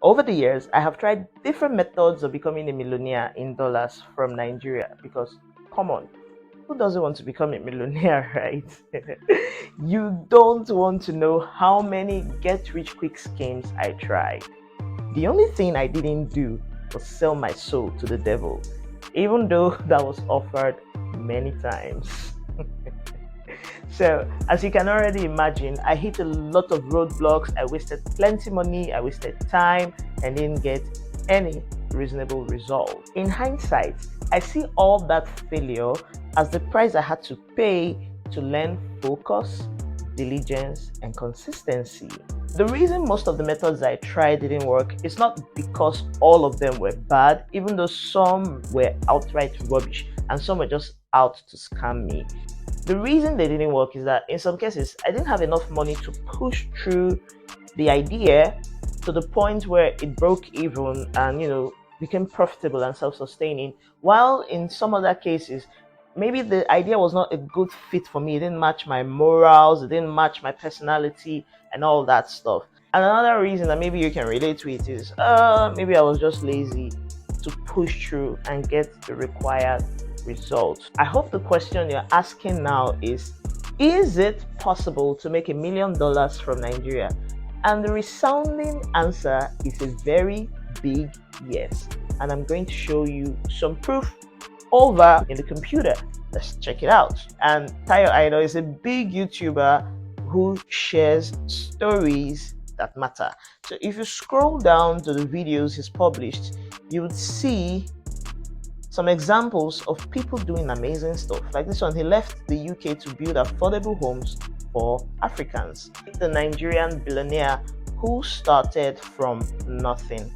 Over the years, I have tried different methods of becoming a millionaire in dollars from Nigeria because, come on, who doesn't want to become a millionaire, right? You don't want to know how many get rich quick schemes I tried. The only thing I didn't do was sell my soul to the devil, even though that was offered many times. So, as you can already imagine, I hit a lot of roadblocks. I wasted plenty money, I wasted time, and didn't get any reasonable result. In hindsight, I see all that failure as the price I had to pay to learn focus, diligence, and consistency. The reason most of the methods I tried didn't work is not because all of them were bad, even though some were outright rubbish and some were just out to scam me. The reason they didn't work is that in some cases I didn't have enough money to push through the idea to the point where it broke even and became profitable and self-sustaining, while in some other cases maybe the idea was not a good fit for me. It didn't match my morals, it didn't match my personality and all that stuff. And another reason that maybe you can relate to it is maybe I was just lazy to push through and get the required results. I hope the question you're asking now is it possible to make $1 million from Nigeria? And the resounding answer is a very big yes. And I'm going to show you some proof over in the computer. Let's check it out. And Tayo Idol is a big YouTuber who shares stories that matter. So if you scroll down to the videos he's published, you would see some examples of people doing amazing stuff. Like this one, he left the UK to build affordable homes for Africans. The Nigerian billionaire who started from nothing.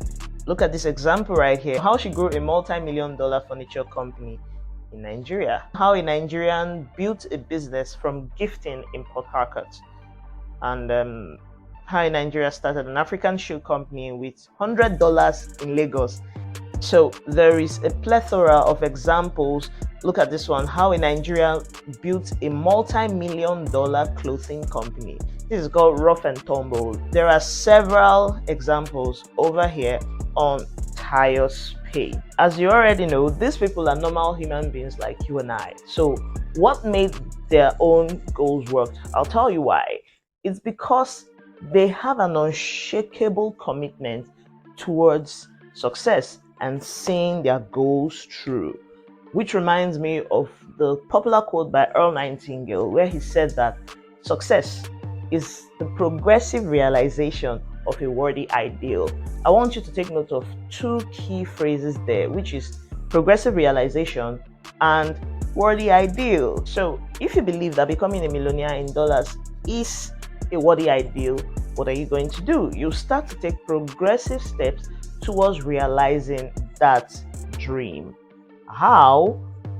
Look at this example right here. How she grew a multi-million-dollar furniture company in Nigeria. How a Nigerian built a business from gifting in Port Harcourt. And how a Nigeria started an African shoe company with $100 in Lagos. So there is a plethora of examples. Look at this one, how a Nigerian built a multi-million-dollar clothing company. This is called Rough and Tumble. There are several examples over here on Tayo's page. As you already know, these people are normal human beings like you and I. So what made their own goals work? I'll tell you why. It's because they have an unshakable commitment towards success and seeing their goals through. Which reminds me of the popular quote by Earl Nightingale, where he said that success is the progressive realization of a worthy ideal. I want you to take note of two key phrases there, which is progressive realization and worthy ideal. So if you believe that becoming a millionaire in dollars is a worthy ideal, what are you going to do? You start to take progressive steps towards realizing that dream. How?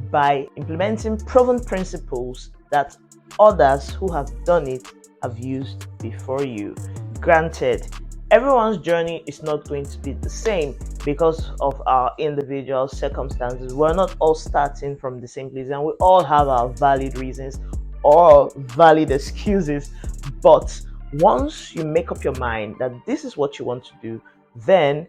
By implementing proven principles that others who have done it have used before you. Granted, everyone's journey is not going to be the same because of our individual circumstances. We're not all starting from the same place and we all have our valid reasons or valid excuses. But once you make up your mind that this is what you want to do, then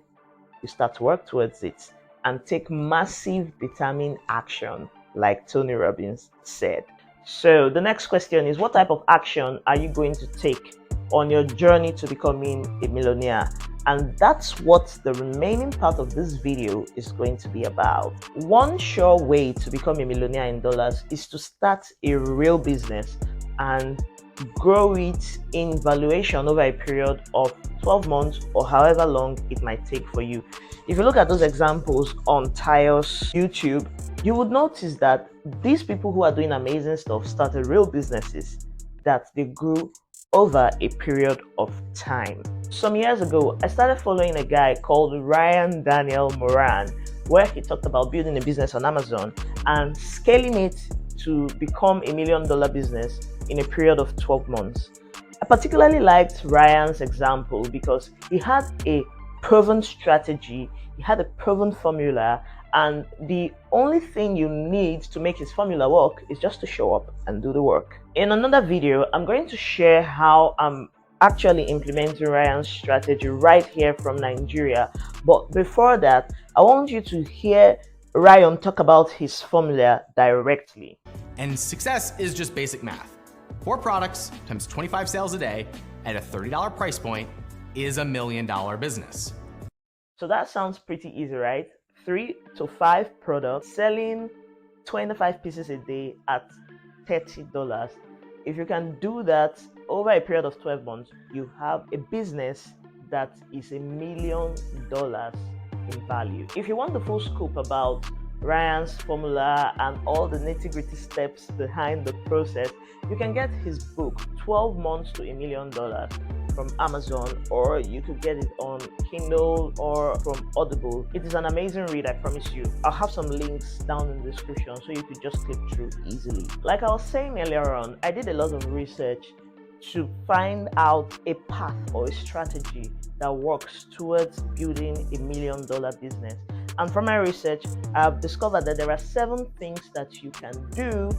you start to work towards it and take massive determined action, like Tony Robbins said. So the next question is, what type of action are you going to take on your journey to becoming a millionaire? And that's what the remaining part of this video is going to be about. One sure way to become a millionaire in dollars is to start a real business and grow it in valuation over a period of 12 months or however long it might take for you. If you look at those examples on Tayo's YouTube, you would notice that these people who are doing amazing stuff started real businesses that they grew over a period of time. Some years ago, I started following a guy called Ryan Daniel Moran, where he talked about building a business on Amazon and scaling it to become $1 million business in a period of 12 months. I particularly liked Ryan's example because he had a proven strategy, he had a proven formula, and the only thing you need to make his formula work is just to show up and do the work. In another video, I'm going to share how I'm actually implementing Ryan's strategy right here from Nigeria. But before that, I want you to hear Ryan talk about his formula directly. And success is just basic math. 4 products times 25 sales a day at a $30 price point is $1 million business. So that sounds pretty easy, right? 3 to 5 products selling 25 pieces a day at $30. If you can do that over a period of 12 months, you have a business that is $1 million in value. If you want the full scoop about Ryan's formula and all the nitty-gritty steps behind the process, you can get his book 12 months to $1 million from Amazon, or you could get it on Kindle or from Audible. It is an amazing read, I promise you. I'll have some links down in the description so you could just click through easily. Like I was saying earlier on, I did a lot of research to find out a path or a strategy that works towards building $1 million business. And from my research, I've discovered that there are 7 things that you can do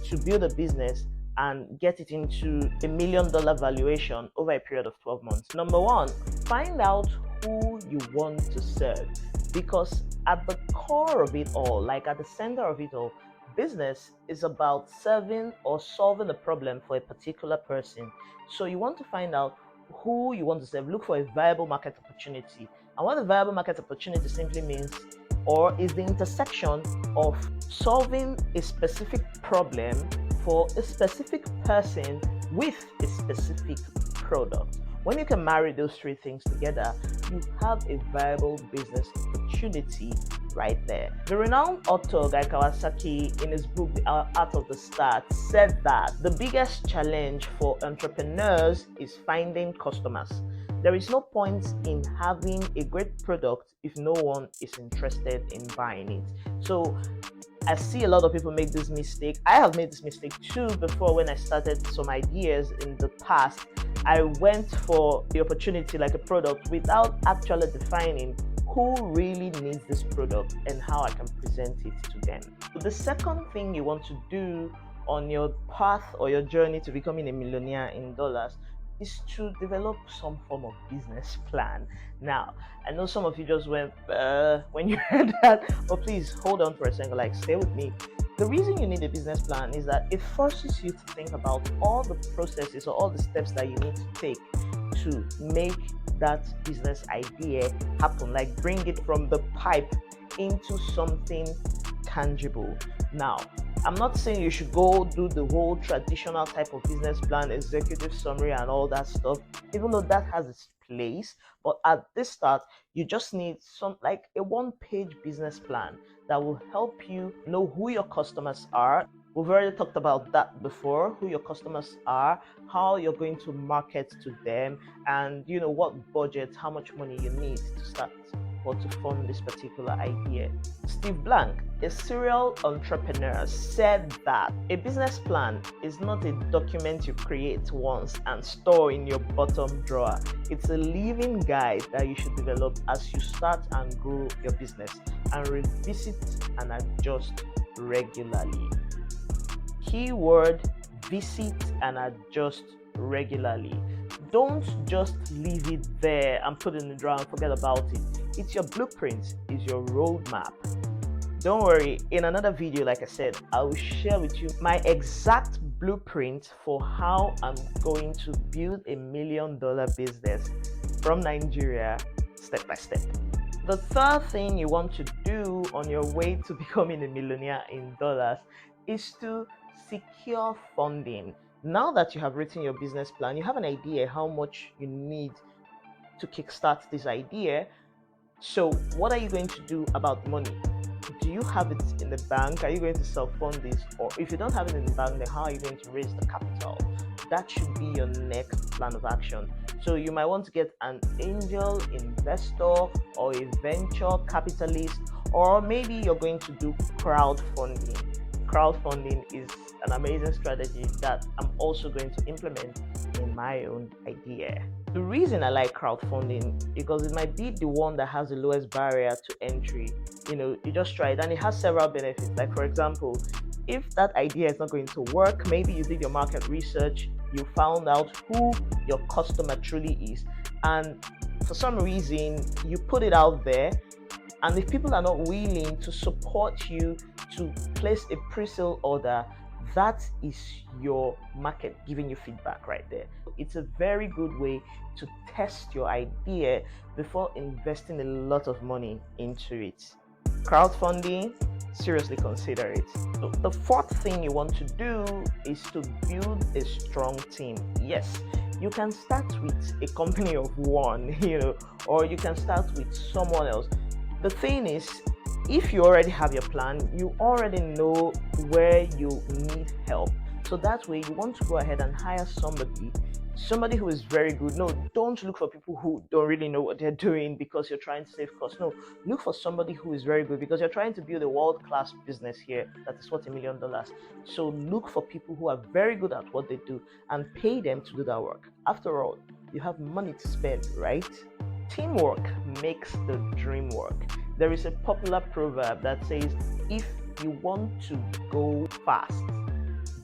to build a business and get it into $1 million valuation over a period of 12 months. Number 1, find out who you want to serve, because at the core of it all, like at the center of it all, business is about serving or solving a problem for a particular person. So you want to find out who you want to serve. Look for a viable market opportunity. And what a viable market opportunity simply means, or is the intersection of solving a specific problem for a specific person with a specific product. When you can marry those 3 things together, you have a viable business opportunity right there. The renowned author Guy Kawasaki, in his book The Art of the Start, said that the biggest challenge for entrepreneurs is finding customers. There is no point in having a great product if no one is interested in buying it. So I see a lot of people make this mistake. I have made this mistake too before. When I started some ideas in the past, I went for the opportunity like a product without actually defining who really needs this product and how I can present it to them. The second thing you want to do on your path or your journey to becoming a millionaire in dollars is to develop some form of business plan. Now, I know some of you just went when you heard that, but please hold on for a second, like stay with me. The reason you need a business plan is that it forces you to think about all the processes or all the steps that you need to take to make that business idea happen, like bring it from the pipe into something tangible. Now, I'm not saying you should go do the whole traditional type of business plan, executive summary, and all that stuff, even though that has its place. But at this start, you just need some like a 1-page business plan that will help you know who your customers are. We've already talked about that before, who your customers are, how you're going to market to them, and what budget, how much money you need to start or to fund this particular idea. Steve Blank, a serial entrepreneur, said that a business plan is not a document you create once and store in your bottom drawer. It's a living guide that you should develop as you start and grow your business, and revisit and adjust regularly. Keyword: visit and adjust regularly. Don't just leave it there and put it in the drawer and forget about it. It's your blueprint, it's your roadmap. Don't worry, in another video, like I said, I will share with you my exact blueprint for how I'm going to build $1 million business from Nigeria, step by step. The third thing you want to do on your way to becoming a millionaire in dollars is to secure funding. Now that you have written your business plan, you have an idea how much you need to kickstart this idea. So what are you going to do about the money? Do you have it in the bank? Are you going to self-fund this? Or if you don't have it in the bank, then how are you going to raise the capital? That should be your next plan of action. So you might want to get an angel investor or a venture capitalist, or maybe you're going to do crowdfunding. Crowdfunding is an amazing strategy that I'm also going to implement in my own idea. The reason I like crowdfunding because it might be the one that has the lowest barrier to entry. You just try it and it has several benefits. Like, for example, if that idea is not going to work, maybe you did your market research, You found out who your customer truly is, and for some reason you put it out there, and if people are not willing to support you to place a pre-sale order, that is your market giving you feedback right there. It's a very good way to test your idea before investing a lot of money into it. Crowdfunding, seriously consider it. So the fourth thing you want to do is to build a strong team. Yes, you can start with a company of one, or you can start with someone else. The thing is, if you already have your plan, you already know where you need help. So that way, you want to go ahead and hire somebody who is very good. No, don't look for people who don't really know what they're doing because you're trying to save costs. No, look for somebody who is very good because you're trying to build a world-class business here that is worth $1 million. So look for people who are very good at what they do and pay them to do that work. After all, you have money to spend, right? Teamwork makes the dream work. There is a popular proverb that says, if you want to go fast,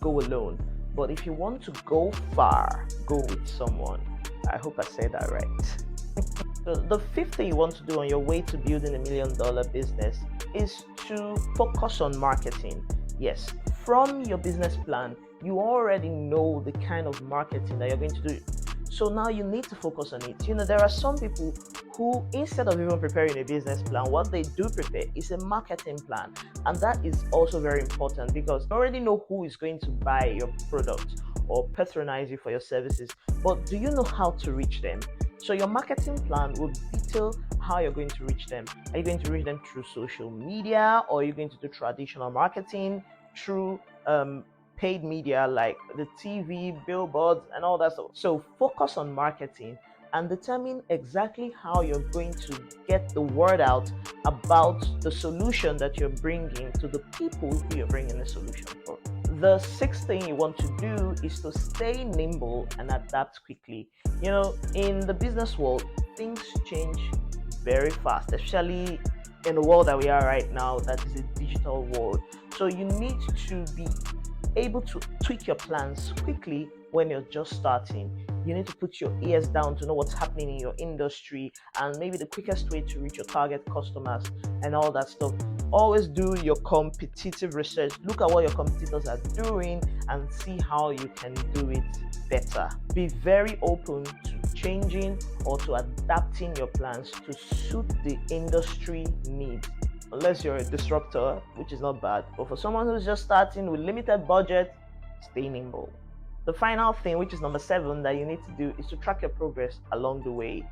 go alone. But if you want to go far, go with someone. I hope I said that right. The fifth thing you want to do on your way to building $1 million business is to focus on marketing. Yes, from your business plan, you already know the kind of marketing that you're going to do. So now you need to focus on it. There are some people who, instead of even preparing a business plan, what they do prepare is a marketing plan. And that is also very important because you already know who is going to buy your product or patronize you for your services. But do you know how to reach them? So your marketing plan will detail how you're going to reach them. Are you going to reach them through social media, or are you going to do traditional marketing through paid media like the TV, billboards, and all that stuff? So focus on marketing and determine exactly how you're going to get the word out about the solution that you're bringing to the people who you're bringing the solution for. The sixth thing you want to do is to stay nimble and adapt quickly. In the business world, things change very fast, especially in the world that we are right now, that is a digital world. So you need to be able to tweak your plans quickly when you're just starting. You need to put your ears down to know what's happening in your industry and maybe the quickest way to reach your target customers and all that stuff. Always do your competitive research. Look at what your competitors are doing and see how you can do it better. Be very open to changing or to adapting your plans to suit the industry needs. Unless you're a disruptor, which is not bad. But for someone who's just starting with limited budget, stay nimble. The final thing, which is number 7, that you need to do is to track your progress along the way.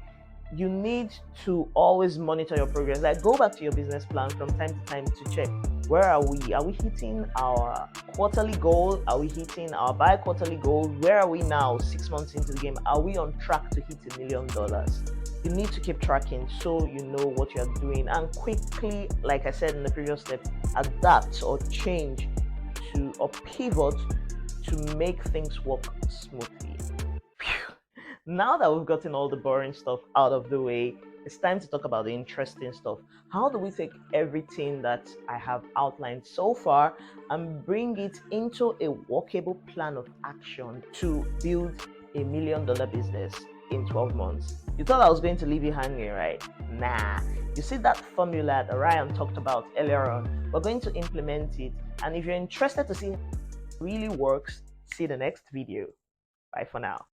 You need to always monitor your progress. Like, go back to your business plan from time to time to check, where are we? Are we hitting our quarterly goal? Are we hitting our bi-quarterly goal? Where are we now 6 months into the game? Are we on track to hit $1 million? You need to keep tracking so you know what you're doing and quickly, like I said in the previous step, adapt or change to or pivot to make things work smoothly. Phew. Now that we've gotten all the boring stuff out of the way, it's time to talk about the interesting stuff. How do we take everything that I have outlined so far and bring it into a workable plan of action to build $1 million business in 12 months? You thought I was going to leave you hanging, right? Nah. You see that formula that Ryan talked about earlier on? We're going to implement it. And if you're interested to see how it really works, see the next video. Bye for now.